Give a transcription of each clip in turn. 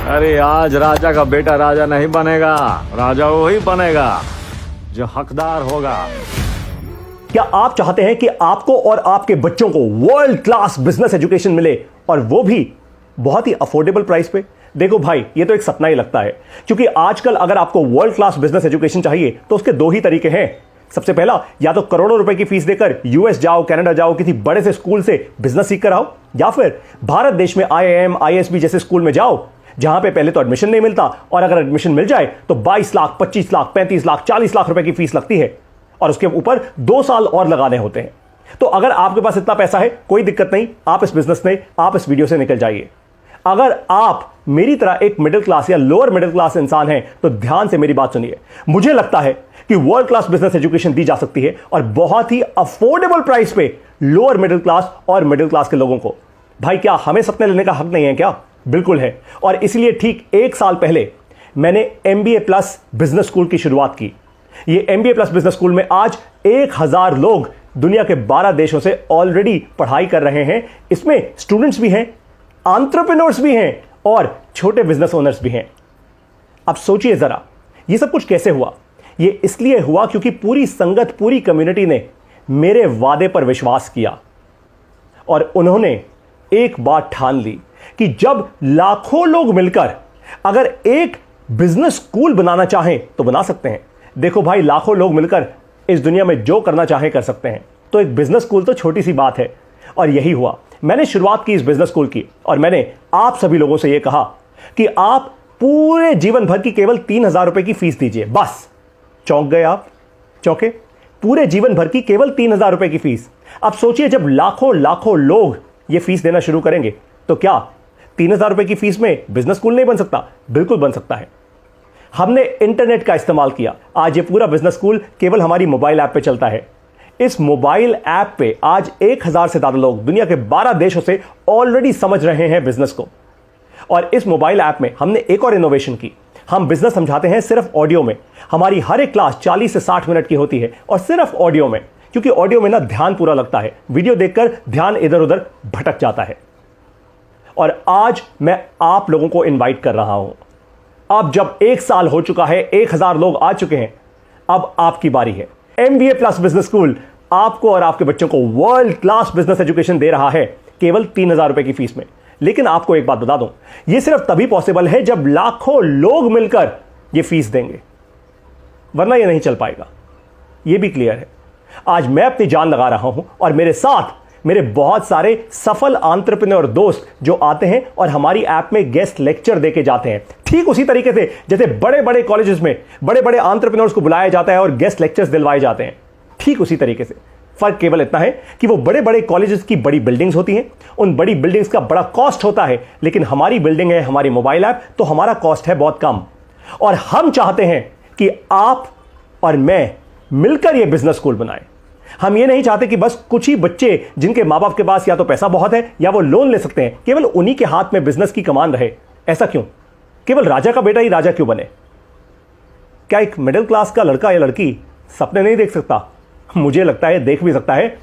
अरे आज राजा का बेटा राजा नहीं बनेगा, राजा वही बनेगा जो हकदार होगा। क्या आप चाहते हैं कि आपको और आपके बच्चों को वर्ल्ड क्लास बिजनेस एजुकेशन मिले, और वो भी बहुत ही अफोर्डेबल प्राइस पे? देखो भाई, ये तो एक सपना ही लगता है, क्योंकि आजकल अगर आपको वर्ल्ड क्लास बिजनेस एजुकेशन चाहिए तो उसके दो ही तरीके हैं। सबसे पहला, या तो करोड़ों रुपए की फीस देकर यूएस जाओ, कनाडा जाओ, किसी बड़े से स्कूल से बिजनेस सीख कर आओ, या फिर भारत देश में आईआईएम, आईएसबी जैसे स्कूल में जाओ, जहां पे पहले तो एडमिशन नहीं मिलता, और अगर एडमिशन मिल जाए तो 22 लाख, 25 लाख, 35 लाख, 40 लाख रुपए की फीस लगती है, और उसके ऊपर 2 साल और लगाने होते हैं। तो अगर आपके पास इतना पैसा है, कोई दिक्कत नहीं, आप इस बिजनेस में, आप इस वीडियो से निकल जाइए। अगर आप मेरी तरह एक मिडिल क्लास या लोअर मिडिल क्लास इंसान हैं, तो ध्यान से मेरी बात सुनिए। मुझे लगता है कि वर्ल्ड क्लास बिजनेस एजुकेशन दी जा सकती है, और बहुत ही अफोर्डेबल प्राइस पे लोअर मिडिल क्लास और मिडिल क्लास के लोगों को। भाई, क्या हमें सपने लेने का हक नहीं है क्या? बिल्कुल है। और इसलिए ठीक 1 साल पहले मैंने MBA प्लस बिजनेस स्कूल की शुरुआत की। ये MBA प्लस बिजनेस स्कूल में आज 1000 लोग दुनिया के 12 देशों से ऑलरेडी पढ़ाई कर रहे हैं। इसमें स्टूडेंट्स भी हैं, एंटरप्रेन्योर्स भी हैं, और छोटे बिजनेस ओनर्स भी हैं। अब सोचिए जरा, ये सब कुछ कैसे हुआ? ये इसलिए हुआ क्योंकि पूरी संगत, पूरी कम्युनिटी ने मेरे वादे पर विश्वास किया, और उन्होंने एक बात ठान ली कि जब लाखों लोग मिलकर अगर एक बिजनेस स्कूल बनाना चाहें तो बना सकते हैं। देखो भाई, लाखों लोग मिलकर इस दुनिया में जो करना चाहें कर सकते हैं, तो एक बिजनेस स्कूल तो छोटी सी बात है। और यही हुआ। मैंने शुरुआत की इस बिजनेस स्कूल की, और मैंने आप सभी लोगों से यह कहा कि आप पूरे जीवन भर की केवल 3000 रुपए की फीस दीजिए। बस चौंक गए आप? चौंके? पूरे जीवन भर की केवल 3000 रुपए की फीस। अब सोचिए, जब लाखों लाखों लोग ये फीस देना शुरू करेंगे, तो क्या 3000 रुपए की फीस में बिजनेस स्कूल नहीं बन सकता? बिल्कुल बन सकता है। हमने इंटरनेट का इस्तेमाल किया। आज ये पूरा बिजनेस स्कूल केवल हमारी मोबाइल ऐप पे चलता है। इस मोबाइल ऐप पे आज 1000 से ज्यादा लोग दुनिया के 12 देशों से ऑलरेडी समझ रहे हैं बिजनेस को। और इस मोबाइल ऐप में हमने एक और इनोवेशन की। हम बिजनेस समझाते हैं सिर्फ ऑडियो में। हमारी हर एक क्लास 40 से 60 मिनट की होती है, और सिर्फ ऑडियो में, क्योंकि ऑडियो में ना ध्यान पूरा लगता है, वीडियो देखकर ध्यान इधर उधर भटक जाता है। और आज मैं आप लोगों को इनवाइट कर रहा हूं। अब जब 1 साल हो चुका है, 1000 लोग आ चुके हैं, अब आपकी बारी है। MBA प्लस बिजनेस स्कूल आपको और आपके बच्चों को वर्ल्ड क्लास बिजनेस एजुकेशन दे रहा है, केवल 3000 रुपए की फीस में। लेकिन आपको एक बात बता दूं, यह सिर्फ तभी पॉसिबल है जब लाखों लोग मिलकर यह फीस देंगे, वरना यह नहीं चल पाएगा। यह भी क्लियर है। आज मैं अपनी जान लगा रहा हूं, और मेरे साथ मेरे बहुत सारे सफल एंटरप्रेन्योर दोस्त जो आते हैं और हमारी ऐप में गेस्ट लेक्चर देके जाते हैं। ठीक उसी तरीके से जैसे बड़े बड़े कॉलेजेस में बड़े बड़े एंटरप्रेन्योर्स को बुलाया जाता है और गेस्ट लेक्चर्स दिलवाए जाते हैं, ठीक उसी तरीके से। फर्क केवल इतना है कि वो बड़े बड़े कॉलेजेस की बड़ी बिल्डिंग्स होती हैं, उन बड़ी बिल्डिंग्स का बड़ा कॉस्ट होता है, लेकिन हमारी बिल्डिंग है, हमारी मोबाइल ऐप, तो हमारा कॉस्ट है बहुत कम। और हम चाहते हैं कि आप और मैं मिलकर यह बिजनेस स्कूल बनाएं। हम ये नहीं चाहते कि बस कुछ ही बच्चे जिनके मां बाप के पास या तो पैसा बहुत है या वो लोन ले सकते हैं, केवल उन्हीं के हाथ में बिजनेस की कमान रहे। ऐसा क्यों? केवल राजा का बेटा ही राजा क्यों बने? क्या एक मिडिल क्लास का लड़का या लड़की सपने नहीं देख सकता? मुझे लगता है देख भी सकता है,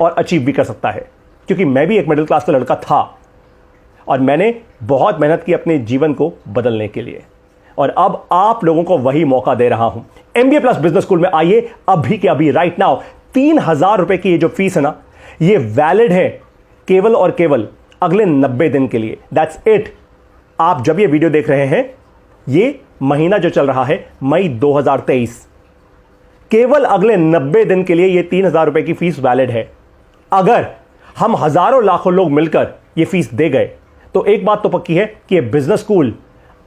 और अचीव भी कर सकता है, क्योंकि मैं भी एक मिडिल क्लास का लड़का था, और मैंने बहुत मेहनत की अपने जीवन को बदलने के लिए, और अब आप लोगों को वही मौका दे रहा हूं। MBA प्लस बिजनेस स्कूल में आइए अभी के अभी, राइट नाउ। 3000 रुपए की ये जो फीस है ना, ये वैलिड है केवल और केवल अगले 90 दिन के लिए। That's it. आप जब ये वीडियो देख रहे हैं, ये महीना जो चल रहा है मई 2023, केवल अगले 90 दिन के लिए ये 3000 रुपए की फीस वैलिड है। अगर हम हजारों लाखों लोग मिलकर ये फीस दे गए, तो एक बात तो पक्की है कि ये बिजनेस स्कूल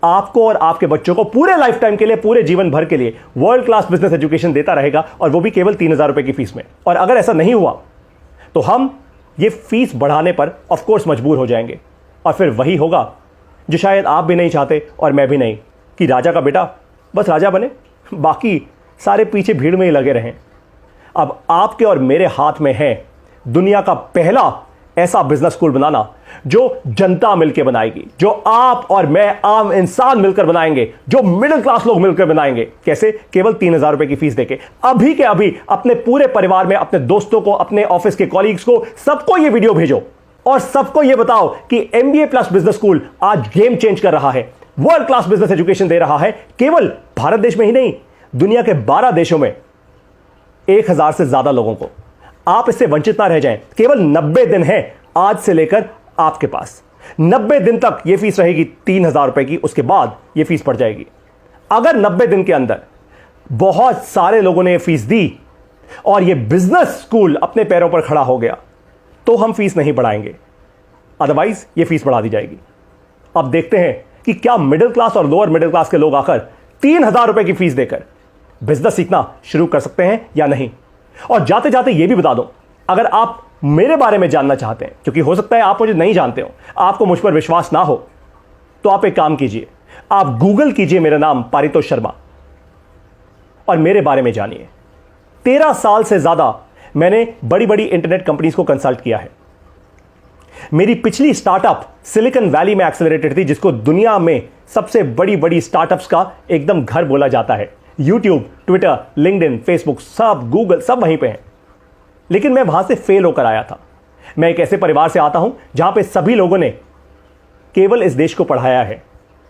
आपको और आपके बच्चों को पूरे लाइफ टाइम के लिए, पूरे जीवन भर के लिए वर्ल्ड क्लास बिजनेस एजुकेशन देता रहेगा, और वो भी केवल 3000 रुपए की फीस में। और अगर ऐसा नहीं हुआ तो हम ये फीस बढ़ाने पर ऑफ कोर्स मजबूर हो जाएंगे, और फिर वही होगा जो शायद आप भी नहीं चाहते और मैं भी नहीं, कि राजा का बेटा बस राजा बने, बाकी सारे पीछे भीड़ में ही लगे रहें। अब आपके और मेरे हाथ में है दुनिया का पहला ऐसा बिजनेस स्कूल बनाना जो जनता मिलकर बनाएगी, जो आप और मैं आम इंसान मिलकर बनाएंगे, जो मिडिल क्लास लोग मिलकर बनाएंगे। कैसे? केवल 3000 रुपए की फीस देके। अभी के अभी अपने पूरे परिवार में, अपने दोस्तों को, अपने ऑफिस के कॉलीग्स को, सबको ये वीडियो भेजो। और सबको यह बताओ कि MBA प्लस बिजनेस स्कूल आज गेम चेंज कर रहा है, वर्ल्ड क्लास बिजनेस एजुकेशन दे रहा है, केवल भारत देश में ही नहीं, दुनिया के 12 देशों में 1000 से ज्यादा लोगों को। आप इससे वंचित ना रह जाएं। केवल 90 दिन है आज से लेकर आपके पास। 90 दिन तक यह फीस रहेगी 3000 रुपए की, उसके बाद यह फीस पड़ जाएगी। अगर 90 दिन के अंदर बहुत सारे लोगों ने यह फीस दी और यह बिजनेस स्कूल अपने पैरों पर खड़ा हो गया तो हम फीस नहीं बढ़ाएंगे, अदरवाइज यह फीस बढ़ा दी जाएगी। अब देखते हैं कि क्या मिडिल क्लास और लोअर मिडिल क्लास के लोग आकर 3000 रुपए की फीस देकर बिजनेस सीखना शुरू कर सकते हैं या नहीं। और जाते जाते यह भी बता दूं, अगर आप मेरे बारे में जानना चाहते हैं, क्योंकि हो सकता है आप मुझे नहीं जानते हो, आपको मुझ पर विश्वास ना हो, तो आप एक काम कीजिए, आप गूगल कीजिए मेरा नाम पारितोष शर्मा और मेरे बारे में जानिए। 13 साल से ज्यादा मैंने बड़ी बड़ी इंटरनेट कंपनीज को कंसल्ट किया है। मेरी पिछली स्टार्टअप सिलिकॉन वैली में एक्सेलरेटेड थी, जिसको दुनिया में सबसे बड़ी बड़ी स्टार्टअप्स का एकदम घर बोला जाता है। यूट्यूब, ट्विटर, लिंक्डइन, फेसबुक, सब गूगल, सब वहीं पे है। लेकिन मैं वहां से फेल होकर आया था। मैं एक ऐसे परिवार से आता हूं जहां पे सभी लोगों ने केवल इस देश को पढ़ाया है।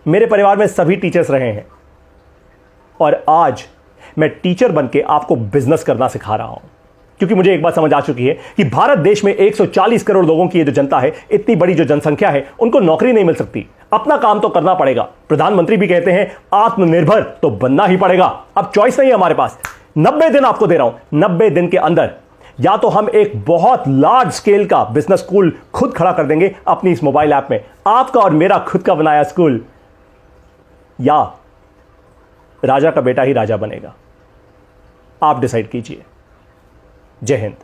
मेरे परिवार में सभी टीचर्स रहे हैं और आज मैं टीचर बन के आपको बिजनेस करना सिखा रहा हूं, क्योंकि मुझे एक बात समझ आ चुकी है कि भारत देश में 140 करोड़ लोगों की ये जो जनता है, इतनी बड़ी जो जनसंख्या है, उनको नौकरी नहीं मिल सकती। अपना काम तो करना पड़ेगा। प्रधानमंत्री भी कहते हैं आत्मनिर्भर तो बनना ही पड़ेगा। अब चॉइस नहीं है हमारे पास। 90 दिन आपको दे रहा हूं। 90 दिन के अंदर या तो हम एक बहुत लार्ज स्केल का बिजनेस स्कूल खुद खड़ा कर देंगे अपनी इस मोबाइल ऐप में, आपका और मेरा खुद का बनाया स्कूल, या राजा का बेटा ही राजा बनेगा। आप डिसाइड कीजिए। जय हिंद।